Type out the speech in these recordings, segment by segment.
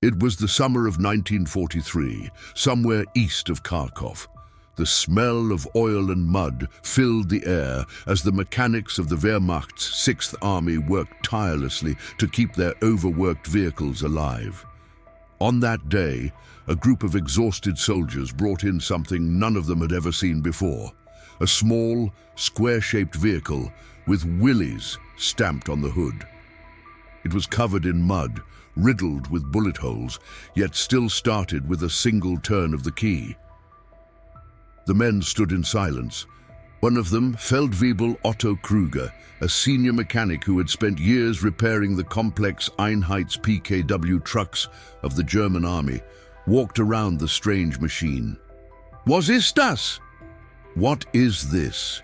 It was the summer of 1943, somewhere east of Kharkov. The smell of oil and mud filled the air as the mechanics of the Wehrmacht's 6th Army worked tirelessly to keep their overworked vehicles alive. On that day, a group of exhausted soldiers brought in something none of them had ever seen before. A small, square-shaped vehicle with Willys stamped on the hood. It was covered in mud, riddled with bullet holes, yet still started with a single turn of the key. The men stood in silence. One of them, Feldwebel Otto Kruger, a senior mechanic who had spent years repairing the complex Einheits PKW trucks of the German army, walked around the strange machine. "Was ist das?" "What is this?"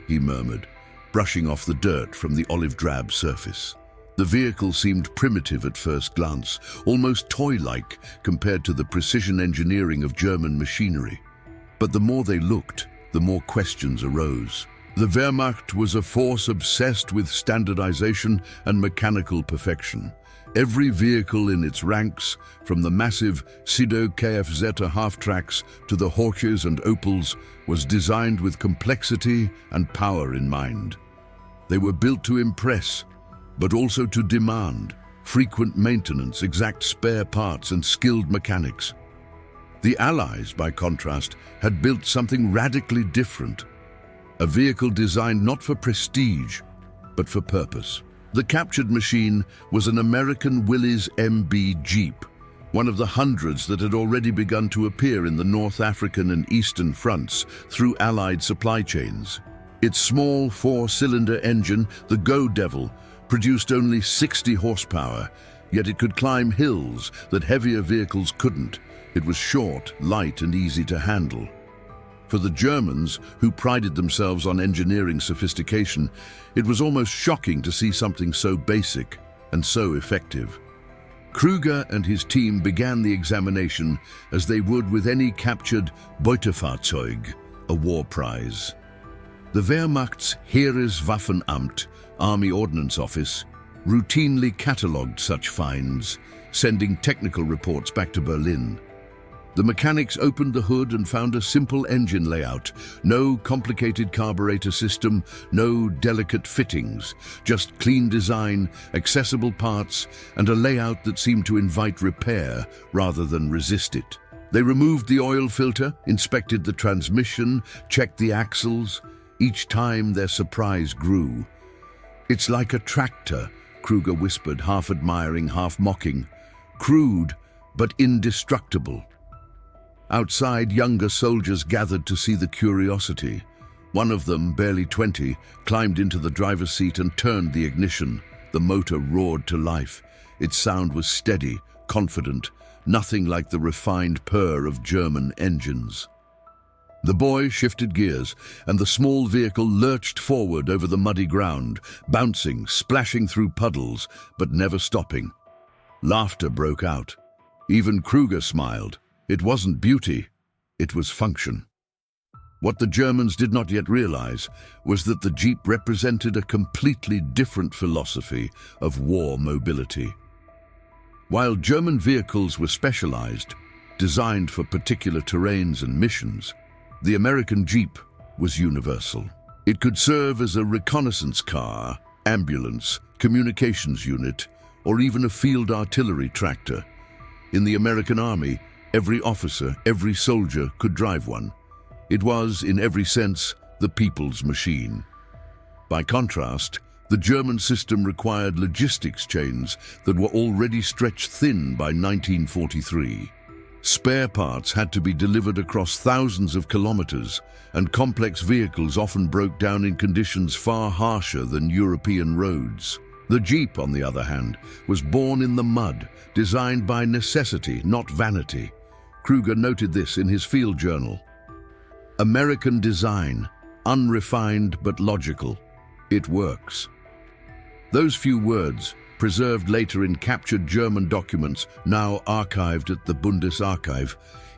he murmured, brushing off the dirt from the olive-drab surface. The vehicle seemed primitive at first glance, almost toy-like compared to the precision engineering of German machinery. But the more they looked, the more questions arose. The Wehrmacht was a force obsessed with standardization and mechanical perfection. Every vehicle in its ranks, from the massive Sido Kfz half-tracks to the Horches and Opels, was designed with complexity and power in mind. They were built to impress, but also to demand frequent maintenance, exact spare parts, and skilled mechanics. The Allies, by contrast, had built something radically different. A vehicle designed not for prestige, but for purpose. The captured machine was an American Willys MB Jeep, one of the hundreds that had already begun to appear in the North African and Eastern fronts through Allied supply chains. Its small 4-cylinder engine, the Go Devil, produced only 60 horsepower, yet it could climb hills that heavier vehicles couldn't. It was short, light, and easy to handle. For the Germans, who prided themselves on engineering sophistication, it was almost shocking to see something so basic and so effective. Kruger and his team began the examination as they would with any captured Beutefahrzeug, a war prize. The Wehrmacht's Heereswaffenamt, Army Ordnance Office, routinely catalogued such finds, sending technical reports back to Berlin. The mechanics opened the hood and found a simple engine layout. No complicated carburetor system, no delicate fittings, just clean design, accessible parts, and a layout that seemed to invite repair rather than resist it. They removed the oil filter, inspected the transmission, checked the axles. Each time their surprise grew. "It's like a tractor," Kruger whispered, half admiring, half mocking. "Crude, but indestructible." Outside, younger soldiers gathered to see the curiosity. One of them, barely 20, climbed into the driver's seat and turned the ignition. The motor roared to life. Its sound was steady, confident, nothing like the refined purr of German engines. The boy shifted gears, and the small vehicle lurched forward over the muddy ground, bouncing, splashing through puddles, but never stopping. Laughter broke out. Even Kruger smiled. It wasn't beauty, it was function. What the Germans did not yet realize was that the Jeep represented a completely different philosophy of war mobility. While German vehicles were specialized, designed for particular terrains and missions, the American Jeep was universal. It could serve as a reconnaissance car, ambulance, communications unit, or even a field artillery tractor. In the American Army, every officer, every soldier could drive one. It was, in every sense, the people's machine. By contrast, the German system required logistics chains that were already stretched thin by 1943. Spare parts had to be delivered across thousands of kilometers, and complex vehicles often broke down in conditions far harsher than European roads. The Jeep, on the other hand, was born in the mud, designed by necessity, not vanity. Kruger noted this in his field journal. "American design, unrefined but logical. It works." Those few words, preserved later in captured German documents now archived at the Bundesarchiv,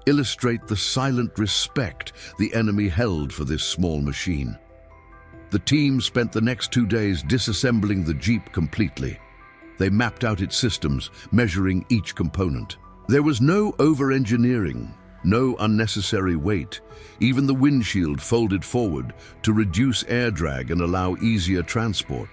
illustrate the silent respect the enemy held for this small machine. The team spent the next 2 days disassembling the Jeep completely. They mapped out its systems, measuring each component. There was no over-engineering, no unnecessary weight. Even the windshield folded forward to reduce air drag and allow easier transport.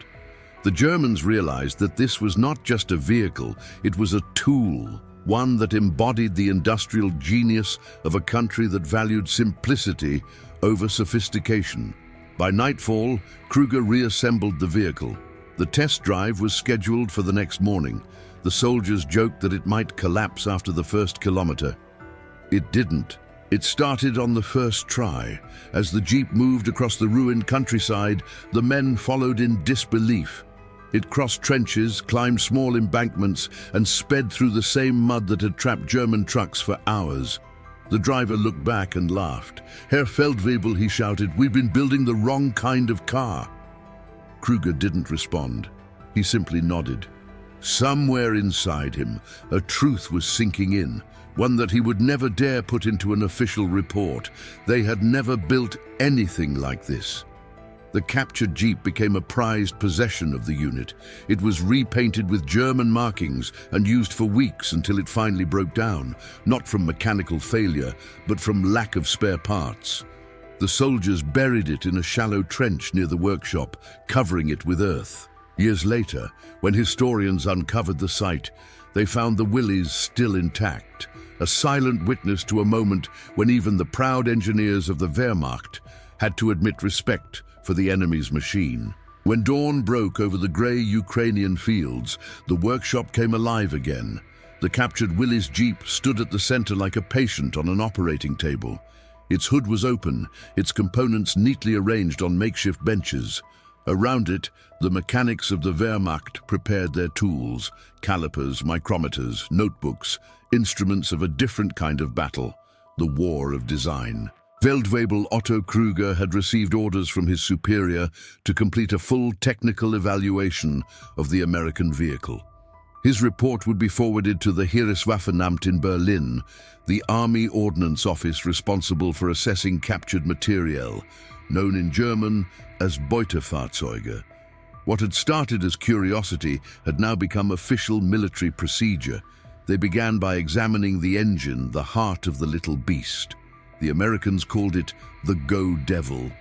The Germans realized that this was not just a vehicle, it was a tool, one that embodied the industrial genius of a country that valued simplicity over sophistication. By nightfall, Kruger reassembled the vehicle. The test drive was scheduled for the next morning. The soldiers joked that it might collapse after the first kilometer. It didn't. It started on the first try. As the Jeep moved across the ruined countryside, the men followed in disbelief. It crossed trenches, climbed small embankments, and sped through the same mud that had trapped German trucks for hours. The driver looked back and laughed. "Herr Feldwebel," he shouted, "we've been building the wrong kind of car." Kruger didn't respond. He simply nodded. Somewhere inside him, a truth was sinking in, one that he would never dare put into an official report. They had never built anything like this. The captured Jeep became a prized possession of the unit. It was repainted with German markings and used for weeks until it finally broke down, not from mechanical failure, but from lack of spare parts. The soldiers buried it in a shallow trench near the workshop, covering it with earth. Years later, when historians uncovered the site, they found the Willys still intact, a silent witness to a moment when even the proud engineers of the Wehrmacht had to admit respect for the enemy's machine. When dawn broke over the grey Ukrainian fields, the workshop came alive again. The captured Willys Jeep stood at the center like a patient on an operating table. Its hood was open, its components neatly arranged on makeshift benches. Around it, the mechanics of the Wehrmacht prepared their tools: calipers, micrometers, notebooks, instruments of a different kind of battle, the war of design. Feldwebel Otto Kruger had received orders from his superior to complete a full technical evaluation of the American vehicle. His report would be forwarded to the Heereswaffenamt in Berlin, the Army Ordnance Office responsible for assessing captured materiel, known in German as Beutefahrzeuge. What had started as curiosity had now become official military procedure. They began by examining the engine, the heart of the little beast. The Americans called it the Go Devil.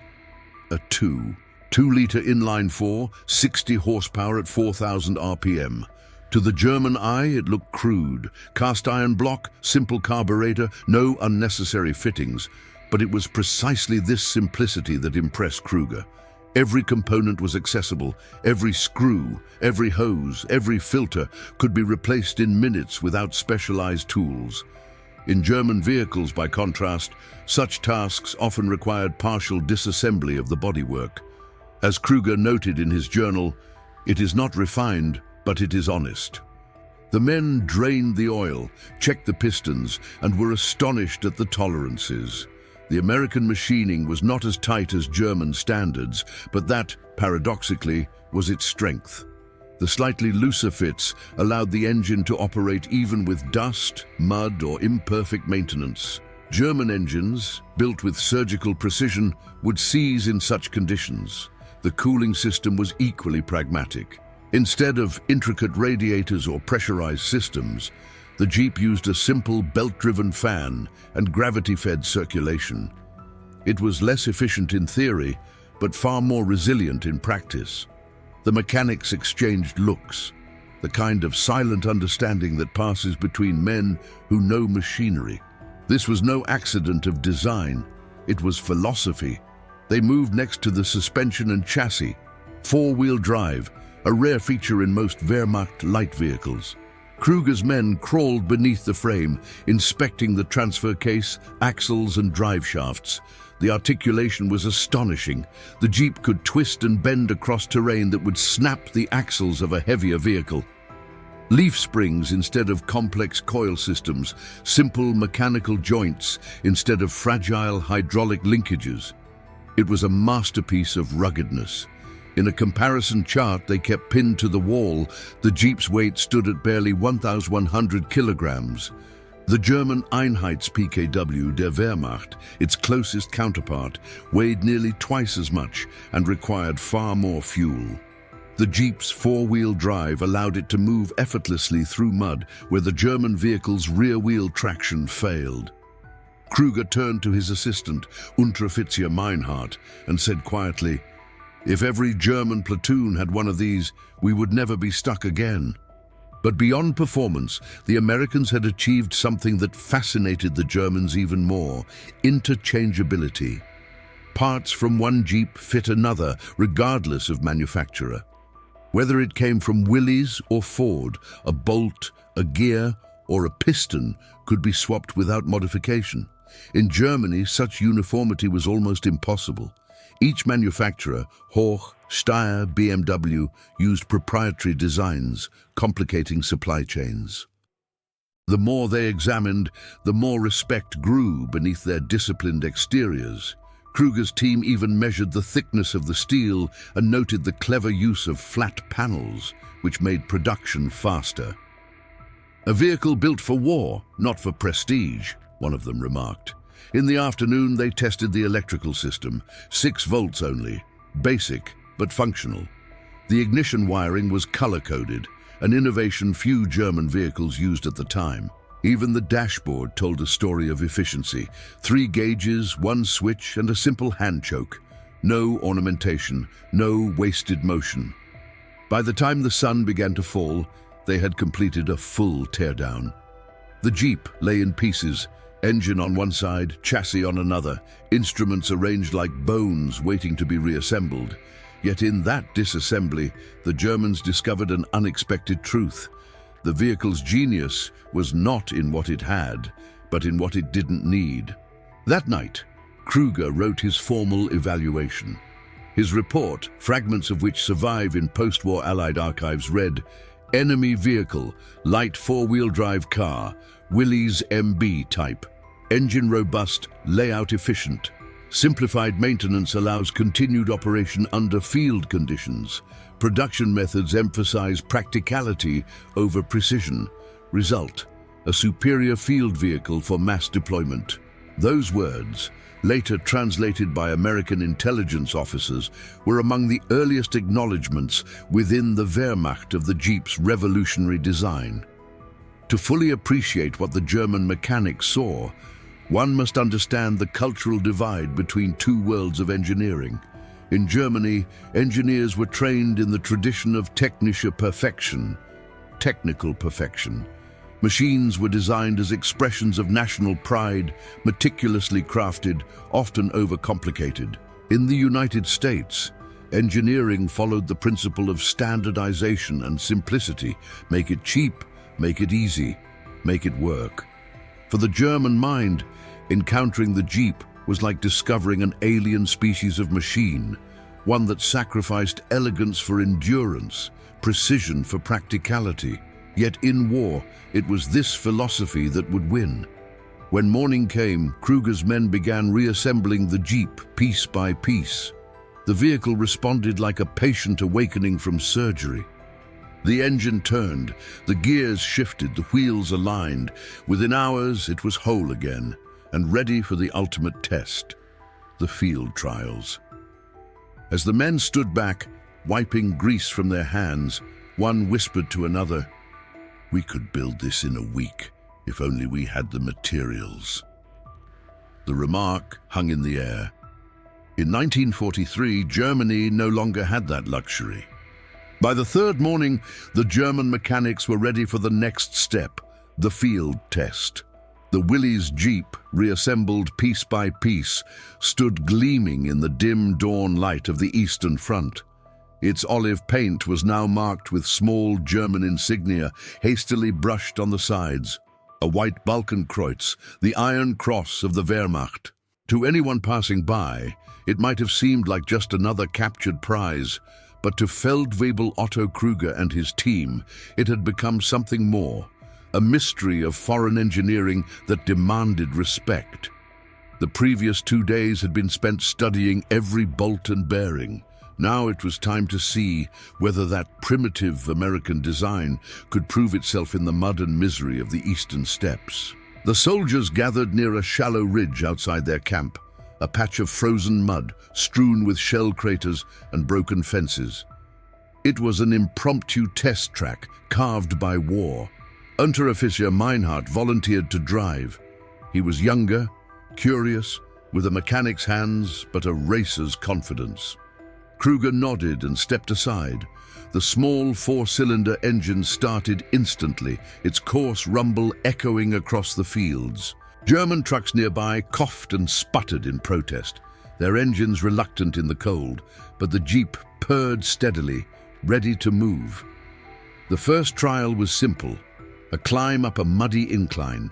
A 2-liter inline-4, 60 horsepower at 4,000 RPM. To the German eye, it looked crude. Cast iron block, simple carburetor, no unnecessary fittings. But it was precisely this simplicity that impressed Kruger. Every component was accessible. Every screw, every hose, every filter could be replaced in minutes without specialized tools. In German vehicles, by contrast, such tasks often required partial disassembly of the bodywork. As Kruger noted in his journal, "It is not refined, but it is honest." The men drained the oil, checked the pistons, and were astonished at the tolerances. The American machining was not as tight as German standards, but that, paradoxically, was its strength. The slightly looser fits allowed the engine to operate even with dust, mud, or imperfect maintenance. German engines, built with surgical precision, would seize in such conditions. The cooling system was equally pragmatic. Instead of intricate radiators or pressurized systems, the Jeep used a simple belt-driven fan and gravity-fed circulation. It was less efficient in theory, but far more resilient in practice. The mechanics exchanged looks, the kind of silent understanding that passes between men who know machinery. This was no accident of design, it was philosophy. They moved next to the suspension and chassis, four-wheel drive, a rare feature in most Wehrmacht light vehicles. Kruger's men crawled beneath the frame, inspecting the transfer case, axles, and drive shafts. The articulation was astonishing. The Jeep could twist and bend across terrain that would snap the axles of a heavier vehicle. Leaf springs instead of complex coil systems, simple mechanical joints instead of fragile hydraulic linkages. It was a masterpiece of ruggedness. In a comparison chart they kept pinned to the wall, the Jeep's weight stood at barely 1,100 kilograms. The German Einheits-PKW der Wehrmacht, its closest counterpart, weighed nearly twice as much and required far more fuel. The Jeep's four-wheel drive allowed it to move effortlessly through mud where the German vehicle's rear-wheel traction failed. Kruger turned to his assistant, Unteroffizier Meinhardt, and said quietly, "If every German platoon had one of these, we would never be stuck again." But beyond performance, the Americans had achieved something that fascinated the Germans even more: interchangeability. Parts from one Jeep fit another, regardless of manufacturer. Whether it came from Willys or Ford, a bolt, a gear, or a piston could be swapped without modification. In Germany, such uniformity was almost impossible. Each manufacturer, Horch, Steyr, BMW, used proprietary designs, complicating supply chains. The more they examined, the more respect grew beneath their disciplined exteriors. Kruger's team even measured the thickness of the steel and noted the clever use of flat panels, which made production faster. "A vehicle built for war, not for prestige," one of them remarked. In the afternoon, they tested the electrical system, 6 volts only, basic but functional. The ignition wiring was color-coded, an innovation few German vehicles used at the time. Even the dashboard told a story of efficiency: 3 gauges, 1 switch, and a simple hand choke. No ornamentation, no wasted motion. By the time the sun began to fall, they had completed a full teardown. The Jeep lay in pieces, engine on one side, chassis on another, instruments arranged like bones waiting to be reassembled. Yet in that disassembly, the Germans discovered an unexpected truth. The vehicle's genius was not in what it had, but in what it didn't need. That night, Kruger wrote his formal evaluation. His report, fragments of which survive in post-war Allied archives, read: "Enemy vehicle, light four-wheel drive car, Willys MB type. Engine robust, layout efficient. Simplified maintenance allows continued operation under field conditions. Production methods emphasize practicality over precision. Result: a superior field vehicle for mass deployment." Those words, later translated by American intelligence officers, were among the earliest acknowledgments within the Wehrmacht of the Jeep's revolutionary design. To fully appreciate what the German mechanics saw, one must understand the cultural divide between two worlds of engineering. In Germany, engineers were trained in the tradition of technische Perfektion, technical perfection. Machines were designed as expressions of national pride, meticulously crafted, often overcomplicated. In the United States, engineering followed the principle of standardization and simplicity. Make it cheap, make it easy, make it work. For the German mind, encountering the Jeep was like discovering an alien species of machine, one that sacrificed elegance for endurance, precision for practicality. Yet in war, it was this philosophy that would win. When morning came, Kruger's men began reassembling the Jeep piece by piece. The vehicle responded like a patient awakening from surgery. The engine turned, the gears shifted, the wheels aligned. Within hours, it was whole again and ready for the ultimate test, the field trials. As the men stood back, wiping grease from their hands, one whispered to another, "We could build this in a week if only we had the materials." The remark hung in the air. In 1943, Germany no longer had that luxury. By the third morning, the German mechanics were ready for the next step, the field test. The Willys Jeep, reassembled piece by piece, stood gleaming in the dim dawn light of the Eastern Front. Its olive paint was now marked with small German insignia, hastily brushed on the sides. A white Balkenkreuz, the Iron Cross of the Wehrmacht. To anyone passing by, it might have seemed like just another captured prize, but to Feldwebel Otto Kruger and his team, it had become something more, a mystery of foreign engineering that demanded respect. The previous 2 days had been spent studying every bolt and bearing. Now it was time to see whether that primitive American design could prove itself in the mud and misery of the eastern steppes. The soldiers gathered near a shallow ridge outside their camp, a patch of frozen mud strewn with shell craters and broken fences. It was an impromptu test track carved by war. Unteroffizier Meinhardt volunteered to drive. He was younger, curious, with a mechanic's hands but a racer's confidence. Kruger nodded and stepped aside. The small four-cylinder engine started instantly, its coarse rumble echoing across the fields. German trucks nearby coughed and sputtered in protest, their engines reluctant in the cold, but the Jeep purred steadily, ready to move. The first trial was simple, a climb up a muddy incline.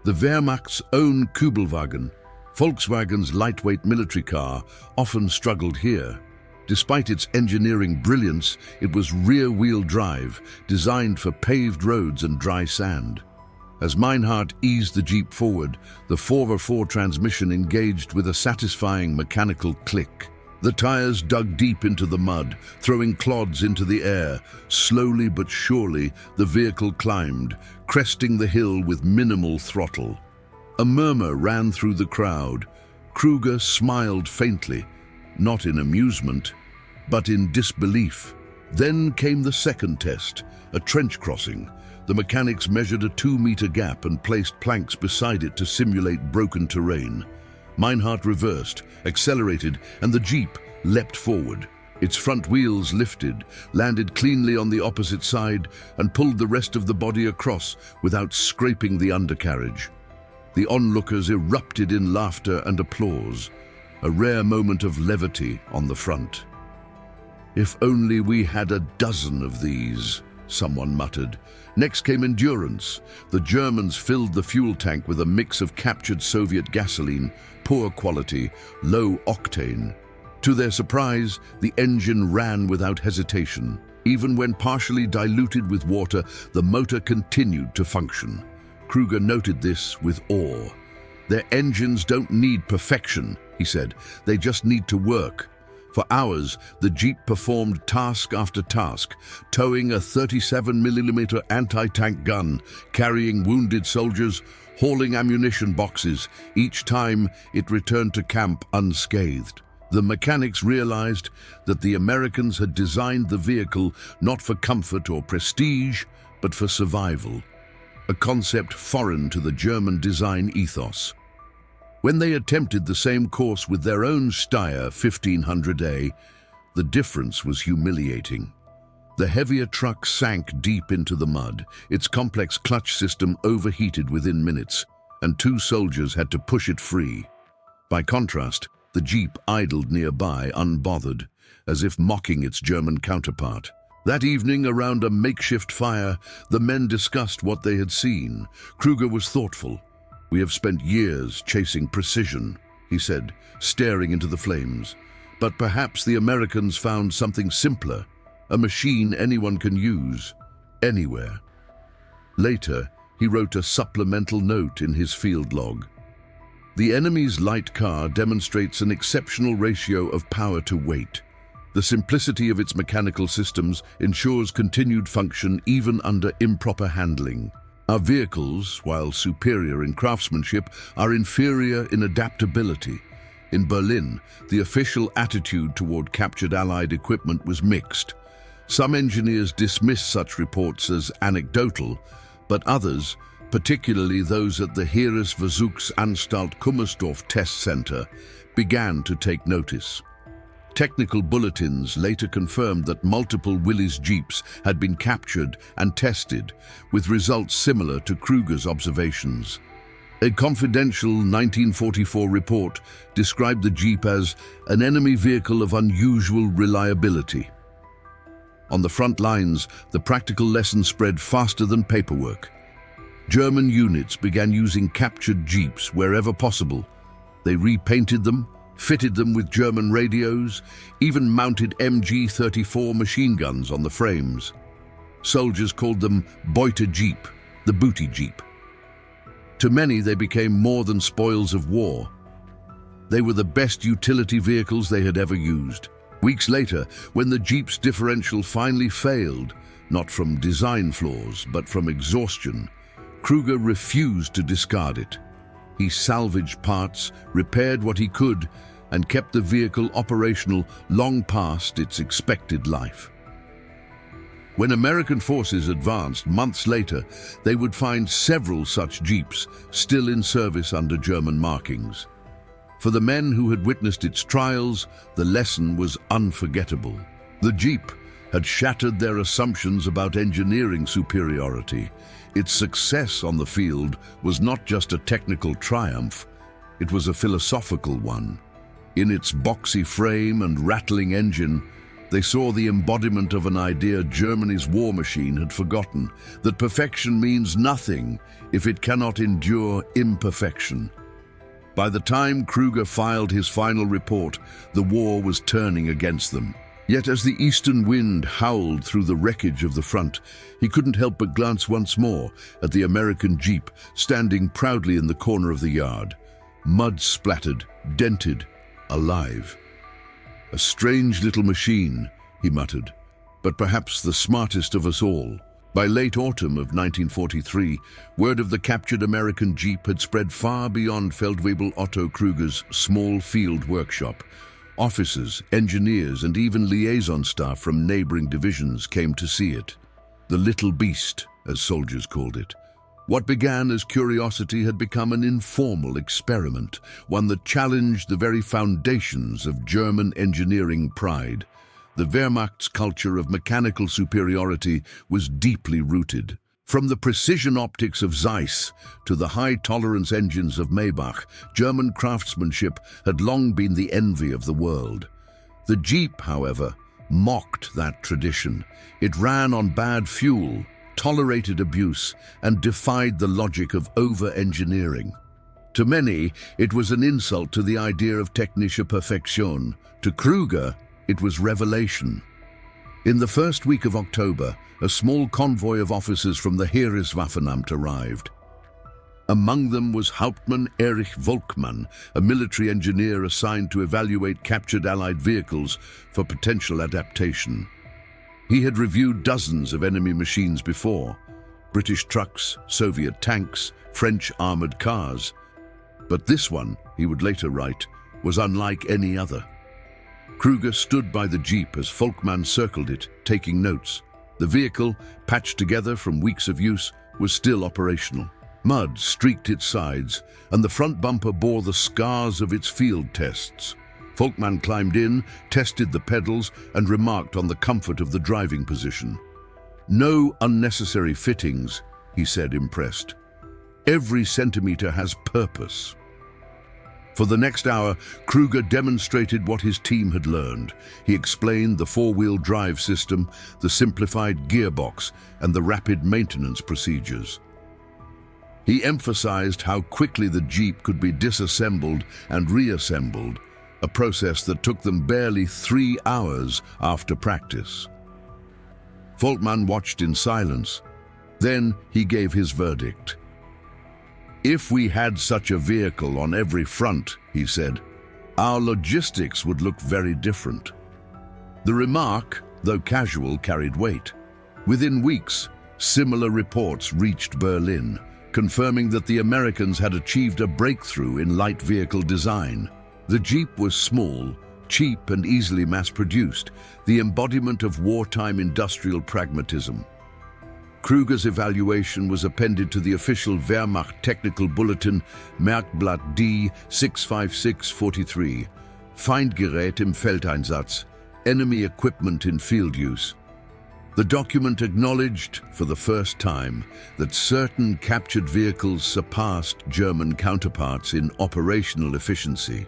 The Wehrmacht's own Kübelwagen, Volkswagen's lightweight military car, often struggled here. Despite its engineering brilliance, it was rear-wheel drive, designed for paved roads and dry sand. As Meinhardt eased the Jeep forward, the 4x4 transmission engaged with a satisfying mechanical click. The tires dug deep into the mud, throwing clods into the air. Slowly but surely, the vehicle climbed, cresting the hill with minimal throttle. A murmur ran through the crowd. Kruger smiled faintly, not in amusement, but in disbelief. Then came the second test, a trench crossing. The mechanics measured a 2-meter gap and placed planks beside it to simulate broken terrain. Meinhardt reversed, accelerated, and the Jeep leapt forward. Its front wheels lifted, landed cleanly on the opposite side, and pulled the rest of the body across without scraping the undercarriage. The onlookers erupted in laughter and applause, a rare moment of levity on the front. "If only we had a dozen of these," someone muttered. Next came endurance. The Germans filled the fuel tank with a mix of captured Soviet gasoline, poor quality, low octane. To their surprise, the engine ran without hesitation. Even when partially diluted with water, the motor continued to function. Kruger noted this with awe. "Their engines don't need perfection," he said. "They just need to work." For hours, the Jeep performed task after task, towing a 37mm anti-tank gun, carrying wounded soldiers, hauling ammunition boxes. Each time, it returned to camp unscathed. The mechanics realized that the Americans had designed the vehicle not for comfort or prestige, but for survival, a concept foreign to the German design ethos. When they attempted the same course with their own Steyr 1500A, the difference was humiliating. The heavier truck sank deep into the mud, its complex clutch system overheated within minutes, and 2 soldiers had to push it free. By contrast, the Jeep idled nearby, unbothered, as if mocking its German counterpart. That evening, around a makeshift fire, the men discussed what they had seen. Kruger was thoughtful. "We have spent years chasing precision," he said, staring into the flames. "But perhaps the Americans found something simpler, a machine anyone can use, anywhere." Later, he wrote a supplemental note in his field log. "The enemy's light car demonstrates an exceptional ratio of power to weight. The simplicity of its mechanical systems ensures continued function even under improper handling. Our vehicles, while superior in craftsmanship, are inferior in adaptability." In Berlin, the official attitude toward captured Allied equipment was mixed. Some engineers dismissed such reports as anecdotal, but others, particularly those at the Heeresversuchsanstalt Kummersdorf test center, began to take notice. Technical bulletins later confirmed that multiple Willys Jeeps had been captured and tested, with results similar to Kruger's observations. A confidential 1944 report described the Jeep as an enemy vehicle of unusual reliability. On the front lines, the practical lesson spread faster than paperwork. German units began using captured Jeeps wherever possible. They repainted them, fitted them with German radios, even mounted MG-34 machine guns on the frames. Soldiers called them Beute Jeep, the booty Jeep. To many, they became more than spoils of war. They were the best utility vehicles they had ever used. Weeks later, when the Jeep's differential finally failed, not from design flaws, but from exhaustion, Kruger refused to discard it. He salvaged parts, repaired what he could, and kept the vehicle operational long past its expected life. When American forces advanced months later, they would find several such jeeps still in service under German markings. For the men who had witnessed its trials, the lesson was unforgettable. The jeep had shattered their assumptions about engineering superiority. Its success on the field was not just a technical triumph, it was a philosophical one. In its boxy frame and rattling engine, they saw the embodiment of an idea Germany's war machine had forgotten, that perfection means nothing if it cannot endure imperfection. By the time Kruger filed his final report, the war was turning against them. Yet as the eastern wind howled through the wreckage of the front, he couldn't help but glance once more at the American jeep standing proudly in the corner of the yard, mud-splattered, dented, alive. "A strange little machine," he muttered, "but perhaps the smartest of us all." By late autumn of 1943, word of the captured American jeep had spread far beyond Feldwebel Otto Kruger's small field workshop. Officers, engineers, and even liaison staff from neighboring divisions came to see it. The little beast, as soldiers called it. What began as curiosity had become an informal experiment, one that challenged the very foundations of German engineering pride. The Wehrmacht's culture of mechanical superiority was deeply rooted. From the precision optics of Zeiss to the high-tolerance engines of Maybach, German craftsmanship had long been the envy of the world. The Jeep, however, mocked that tradition. It ran on bad fuel, tolerated abuse, and defied the logic of over-engineering. To many, it was an insult to the idea of technische Perfektion. To Kruger, it was revelation. In the first week of October, a small convoy of officers from the Heereswaffenamt arrived. Among them was Hauptmann Erich Volkmann, a military engineer assigned to evaluate captured Allied vehicles for potential adaptation. He had reviewed dozens of enemy machines before, British trucks, Soviet tanks, French armored cars. But this one, he would later write, was unlike any other. Kruger stood by the jeep as Volkmann circled it, taking notes. The vehicle, patched together from weeks of use, was still operational. Mud streaked its sides, and the front bumper bore the scars of its field tests. Volkmann climbed in, tested the pedals, and remarked on the comfort of the driving position. "No unnecessary fittings," he said, impressed. "Every centimeter has purpose." For the next hour, Kruger demonstrated what his team had learned. He explained the four-wheel drive system, the simplified gearbox, and the rapid maintenance procedures. He emphasized how quickly the Jeep could be disassembled and reassembled, a process that took them barely 3 hours after practice. Volkmann watched in silence. Then he gave his verdict. "If we had such a vehicle on every front," he said, "our logistics would look very different." The remark, though casual, carried weight. Within weeks, similar reports reached Berlin, confirming that the Americans had achieved a breakthrough in light vehicle design. The Jeep was small, cheap, and easily mass-produced, the embodiment of wartime industrial pragmatism. Kruger's evaluation was appended to the official Wehrmacht technical bulletin Merkblatt D 65643, Feindgerät im Feldeinsatz, enemy equipment in field use. The document acknowledged, for the first time, that certain captured vehicles surpassed German counterparts in operational efficiency.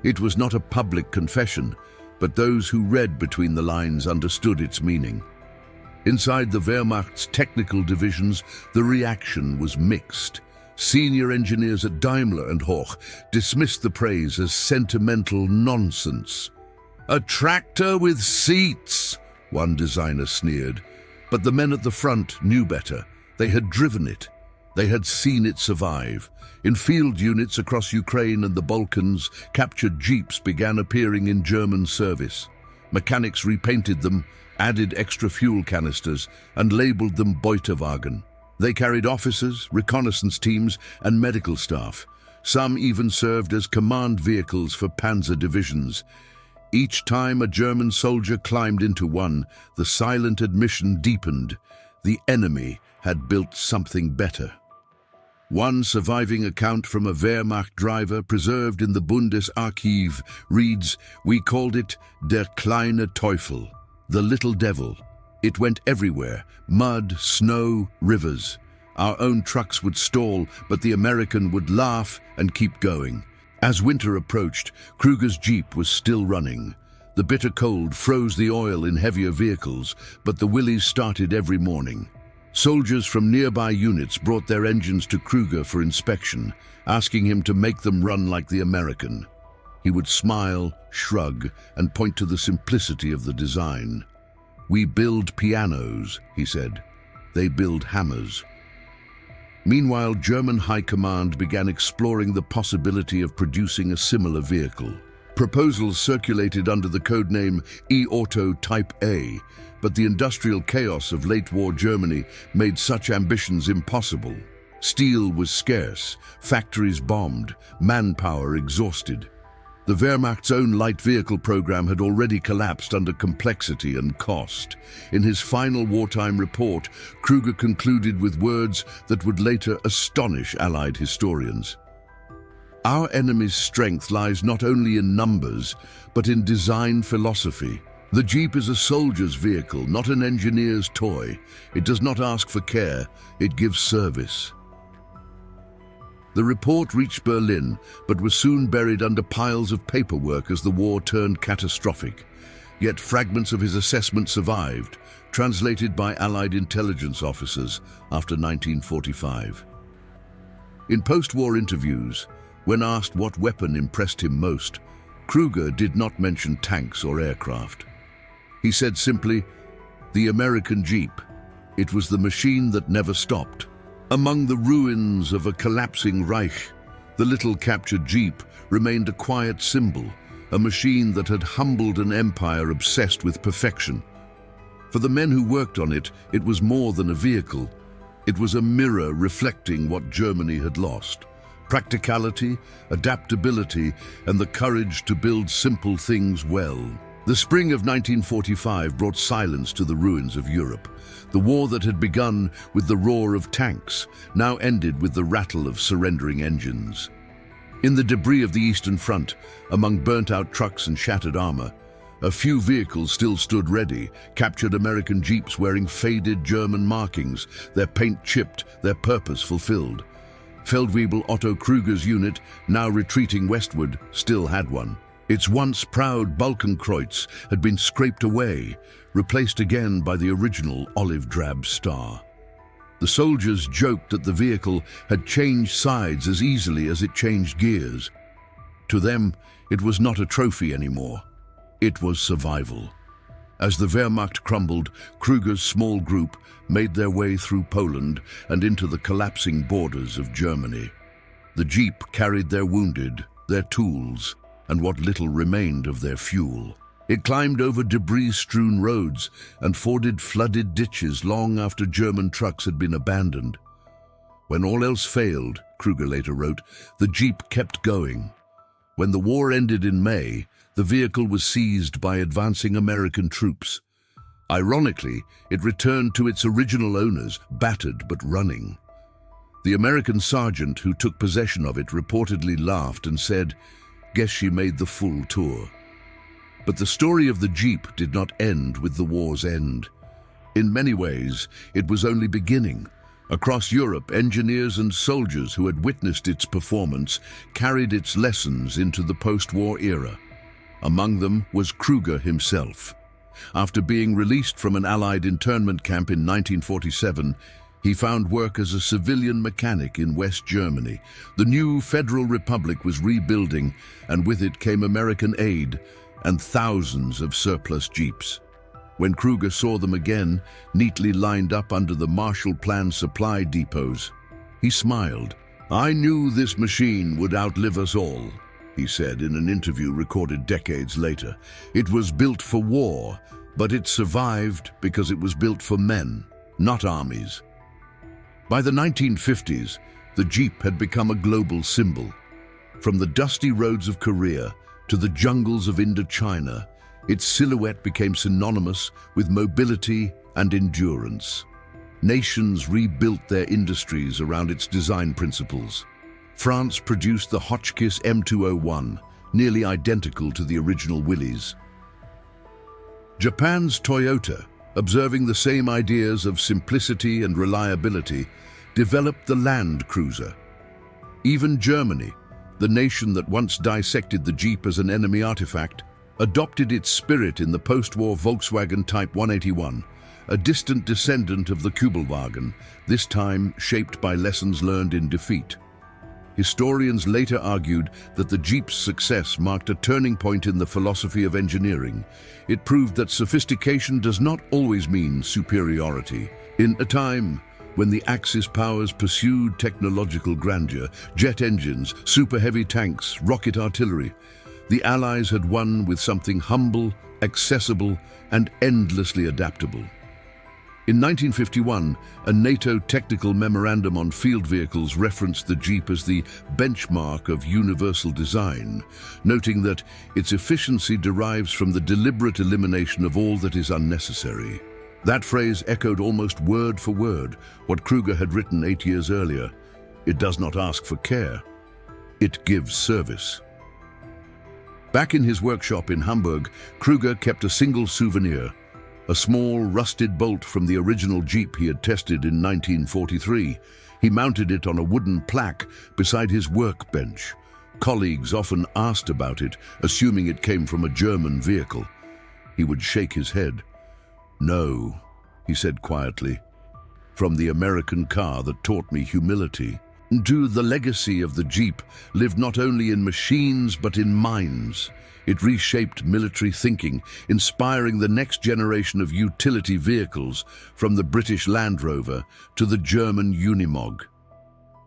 It was not a public confession, but those who read between the lines understood its meaning. Inside the Wehrmacht's technical divisions, the reaction was mixed. Senior engineers at Daimler and Hoch dismissed the praise as sentimental nonsense. "A tractor with seats," one designer sneered. But the men at the front knew better. They had driven it. They had seen it survive. In field units across Ukraine and the Balkans, captured jeeps began appearing in German service. Mechanics repainted them, added extra fuel canisters, and labeled them Beutewagen. They carried officers, reconnaissance teams, and medical staff. Some even served as command vehicles for panzer divisions. Each time a German soldier climbed into one, the silent admission deepened. The enemy had built something better. One surviving account from a Wehrmacht driver preserved in the Bundesarchiv reads, "We called it der kleine Teufel, the little devil. It went everywhere, mud, snow, rivers. Our own trucks would stall, but the American would laugh and keep going." As winter approached, Kruger's Jeep was still running. The bitter cold froze the oil in heavier vehicles, but the Willys started every morning. Soldiers from nearby units brought their engines to Kruger for inspection, asking him to make them run like the American. He would smile, shrug, and point to the simplicity of the design. "We build pianos," he said. "They build hammers." Meanwhile, German High Command began exploring the possibility of producing a similar vehicle. Proposals circulated under the codename E-Auto Type A, but the industrial chaos of late-war Germany made such ambitions impossible. Steel was scarce, factories bombed, manpower exhausted. The Wehrmacht's own light vehicle program had already collapsed under complexity and cost. In his final wartime report, Kruger concluded with words that would later astonish Allied historians. "Our enemy's strength lies not only in numbers, but in design philosophy. The Jeep is a soldier's vehicle, not an engineer's toy. It does not ask for care, it gives service." The report reached Berlin, but was soon buried under piles of paperwork as the war turned catastrophic. Yet fragments of his assessment survived, translated by Allied intelligence officers after 1945. In post-war interviews, when asked what weapon impressed him most, Kruger did not mention tanks or aircraft. He said simply, "The American Jeep. It was the machine that never stopped." Among the ruins of a collapsing Reich, the little captured Jeep remained a quiet symbol, a machine that had humbled an empire obsessed with perfection. For the men who worked on it, it was more than a vehicle. It was a mirror reflecting what Germany had lost: practicality, adaptability, and the courage to build simple things well. The spring of 1945 brought silence to the ruins of Europe. The war that had begun with the roar of tanks now ended with the rattle of surrendering engines. In the debris of the Eastern Front, among burnt-out trucks and shattered armor, a few vehicles still stood ready, captured American Jeeps wearing faded German markings, their paint chipped, their purpose fulfilled. Feldwebel Otto Kruger's unit, now retreating westward, still had one. Its once proud Balkenkreuz had been scraped away, replaced again by the original olive-drab star. The soldiers joked that the vehicle had changed sides as easily as it changed gears. To them, it was not a trophy anymore. It was survival. As the Wehrmacht crumbled, Kruger's small group made their way through Poland and into the collapsing borders of Germany. The Jeep carried their wounded, their tools, and what little remained of their fuel. It climbed over debris-strewn roads and forded flooded ditches long after German trucks had been abandoned. When all else failed, Kruger later wrote, the Jeep kept going. When the war ended in May, the vehicle was seized by advancing American troops. Ironically, it returned to its original owners, battered but running. The American sergeant who took possession of it reportedly laughed and said, "Guess she made the full tour." But the story of the Jeep did not end with the war's end. In many ways, it was only beginning. Across Europe, engineers and soldiers who had witnessed its performance carried its lessons into the post-war era. Among them was Kruger himself. After being released from an Allied internment camp in 1947, he found work as a civilian mechanic in West Germany. The new Federal Republic was rebuilding, and with it came American aid and thousands of surplus Jeeps. When Kruger saw them again, neatly lined up under the Marshall Plan supply depots, he smiled. "I knew this machine would outlive us all," he said in an interview recorded decades later. "It was built for war, but it survived because it was built for men, not armies." By the 1950s, the Jeep had become a global symbol. From the dusty roads of Korea to the jungles of Indochina, its silhouette became synonymous with mobility and endurance. Nations rebuilt their industries around its design principles. France produced the Hotchkiss M201, nearly identical to the original Willys. Japan's Toyota, observing the same ideas of simplicity and reliability, developed the Land Cruiser. Even Germany, the nation that once dissected the Jeep as an enemy artifact, adopted its spirit in the post-war Volkswagen Type 181, a distant descendant of the Kübelwagen, this time shaped by lessons learned in defeat. Historians later argued that the Jeep's success marked a turning point in the philosophy of engineering. It proved that sophistication does not always mean superiority. In a time when the Axis powers pursued technological grandeur, jet engines, super-heavy tanks, rocket artillery, the Allies had won with something humble, accessible, and endlessly adaptable. In 1951, a NATO technical memorandum on field vehicles referenced the Jeep as the benchmark of universal design, noting that its efficiency derives from the deliberate elimination of all that is unnecessary. That phrase echoed almost word for word what Kruger had written 8 years earlier. It does not ask for care, it gives service. Back in his workshop in Hamburg, Kruger kept a single souvenir, a small rusted bolt from the original Jeep he had tested in 1943. He mounted it on a wooden plaque beside his workbench. Colleagues often asked about it, assuming it came from a German vehicle. He would shake his head. "No," he said quietly, "from the American car that taught me humility." The legacy of the Jeep lived not only in machines but in minds. It reshaped military thinking, inspiring the next generation of utility vehicles, from the British Land Rover to the German Unimog.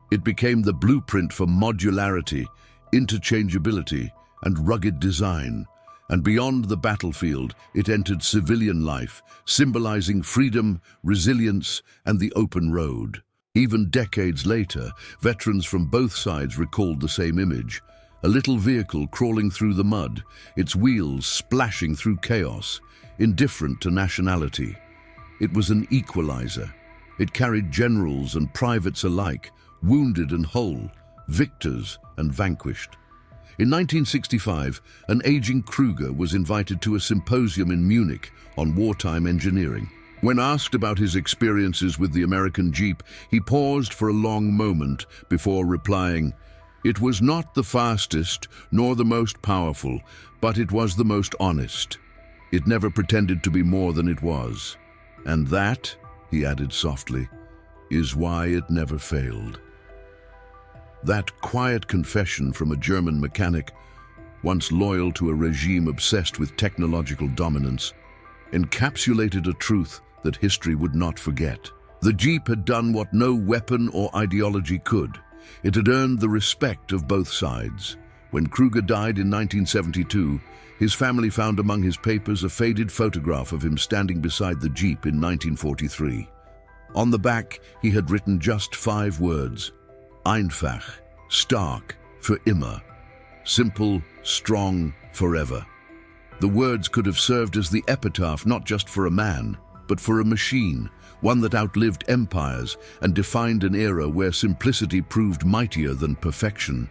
It became the blueprint for modularity, interchangeability, and rugged design. And beyond the battlefield, it entered civilian life, symbolizing freedom, resilience, and the open road. Even decades later, veterans from both sides recalled the same image. A little vehicle crawling through the mud, its wheels splashing through chaos, indifferent to nationality. It was an equalizer. It carried generals and privates alike, wounded and whole, victors and vanquished. In 1965, an aging Kruger was invited to a symposium in Munich on wartime engineering. When asked about his experiences with the American Jeep, he paused for a long moment before replying, "It was not the fastest nor the most powerful, but it was the most honest. It never pretended to be more than it was. And that," he added softly, "is why it never failed." That quiet confession from a German mechanic, once loyal to a regime obsessed with technological dominance, encapsulated a truth that history would not forget. The Jeep had done what no weapon or ideology could. It had earned the respect of both sides. When Kruger died in 1972, his family found among his papers a faded photograph of him standing beside the Jeep in 1943. On the back, he had written just 5 words: Einfach, stark, für immer. Simple, strong, forever. The words could have served as the epitaph not just for a man, but for a machine, one that outlived empires and defined an era where simplicity proved mightier than perfection.